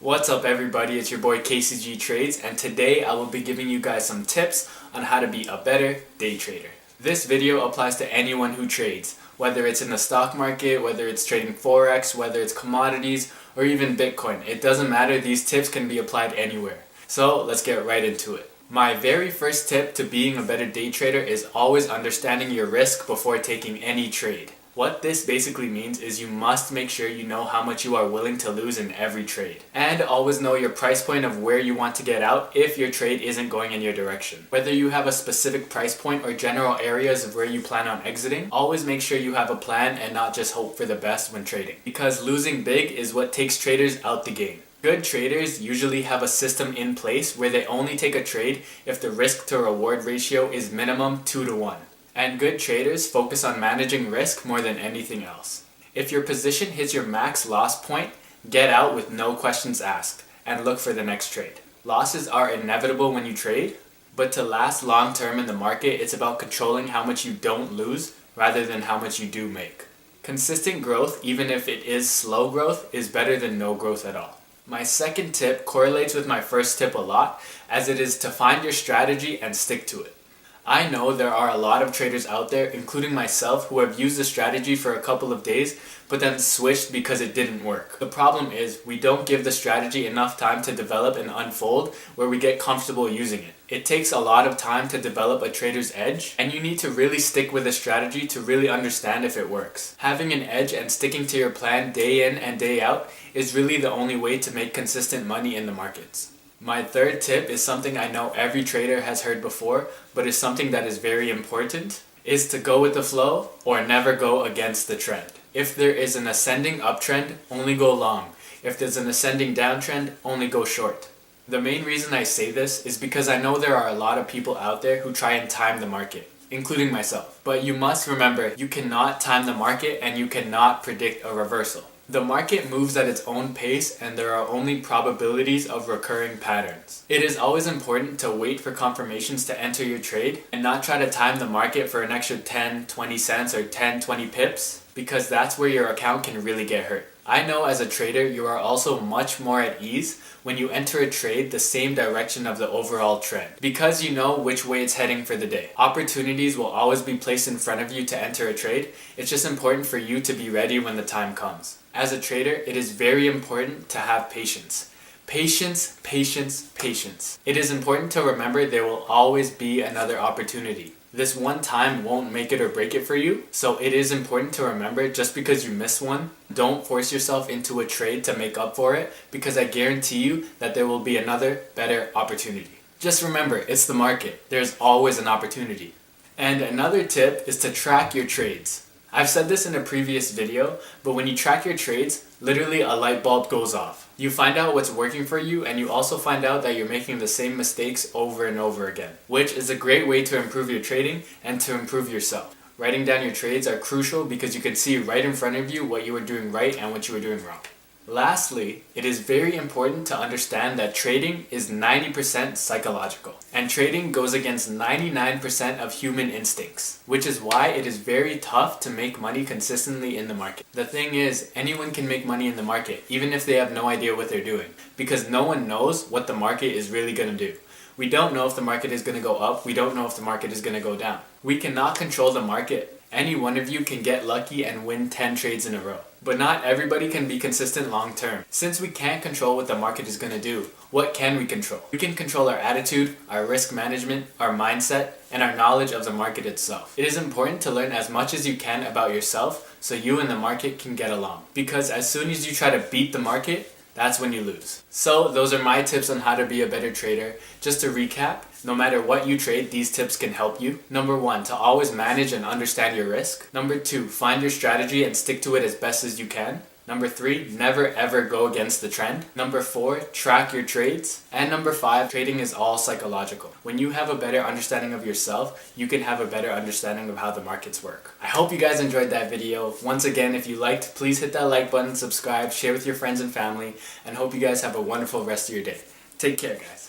What's up everybody, it's your boy KcgTrades, and today I will be giving you guys some tips on how to be a better day trader. This video applies to anyone who trades, whether it's in the stock market, whether it's trading Forex, whether it's commodities, or even Bitcoin. It doesn't matter, these tips can be applied anywhere. So let's get right into it. My very first tip to being a better day trader is always understanding your risk before taking any trade. What this basically means is you must make sure you know how much you are willing to lose in every trade. And always know your price point of where you want to get out if your trade isn't going in your direction. Whether you have a specific price point or general areas of where you plan on exiting, always make sure you have a plan and not just hope for the best when trading. Because losing big is what takes traders out the game. Good traders usually have a system in place where they only take a trade if the risk to reward ratio is minimum 2 to 1. And good traders focus on managing risk more than anything else. If your position hits your max loss point, get out with no questions asked and look for the next trade. Losses are inevitable when you trade, but to last long term in the market, it's about controlling how much you don't lose rather than how much you do make. Consistent growth, even if it is slow growth, is better than no growth at all. My second tip correlates with my first tip a lot, as it is to find your strategy and stick to it. I know there are a lot of traders out there, including myself, who have used the strategy for a couple of days, but then switched because it didn't work. The problem is we don't give the strategy enough time to develop and unfold where we get comfortable using it. It takes a lot of time to develop a trader's edge, and you need to really stick with a strategy to really understand if it works. Having an edge and sticking to your plan day in and day out is really the only way to make consistent money in the markets. My third tip is something I know every trader has heard before, but is something that is very important, is to go with the flow or never go against the trend. If there is an ascending uptrend, only go long. If there's an ascending downtrend, only go short. The main reason I say this is because I know there are a lot of people out there who try and time the market, including myself. But you must remember, you cannot time the market and you cannot predict a reversal. The market moves at its own pace and there are only probabilities of recurring patterns. It is always important to wait for confirmations to enter your trade and not try to time the market for an extra 10, 20 cents or 10, 20 pips, because that's where your account can really get hurt. I know as a trader you are also much more at ease when you enter a trade the same direction of the overall trend, because you know which way it's heading for the day. Opportunities will always be placed in front of you to enter a trade. It's just important for you to be ready when the time comes. As a trader, it is very important to have patience. Patience, patience, patience. It is important to remember there will always be another opportunity. This one time won't make it or break it for you, so it is important to remember just because you miss one, don't force yourself into a trade to make up for it, because I guarantee you that there will be another better opportunity. Just remember, it's the market. There's always an opportunity. And another tip is to track your trades. I've said this in a previous video, but when you track your trades, literally a light bulb goes off. You find out what's working for you, and you also find out that you're making the same mistakes over and over again, which is a great way to improve your trading and to improve yourself. Writing down your trades are crucial because you can see right in front of you what you were doing right and what you were doing wrong. Lastly, it is very important to understand that trading is 90% psychological, and trading goes against 99% of human instincts, which is why it is very tough to make money consistently in the market. The thing is, anyone can make money in the market, even if they have no idea what they're doing, because no one knows what the market is really going to do. We don't know if the market is going to go up, we don't know if the market is going to go down. We cannot control the market. Any one of you can get lucky and win 10 trades in a row. But not everybody can be consistent long term. Since we can't control what the market is going to do, what can we control? We can control our attitude, our risk management, our mindset, and our knowledge of the market itself. It is important to learn as much as you can about yourself so you and the market can get along. Because as soon as you try to beat the market, that's when you lose. So those are my tips on how to be a better trader. Just to recap, no matter what you trade, these tips can help you. Number 1, to always manage and understand your risk. Number 2, find your strategy and stick to it as best as you can. Number 3, never ever go against the trend. Number 4, track your trades. And number 5, trading is all psychological. When you have a better understanding of yourself, you can have a better understanding of how the markets work. I hope you guys enjoyed that video. Once again, if you liked, please hit that like button, subscribe, share with your friends and family, and hope you guys have a wonderful rest of your day. Take care, guys.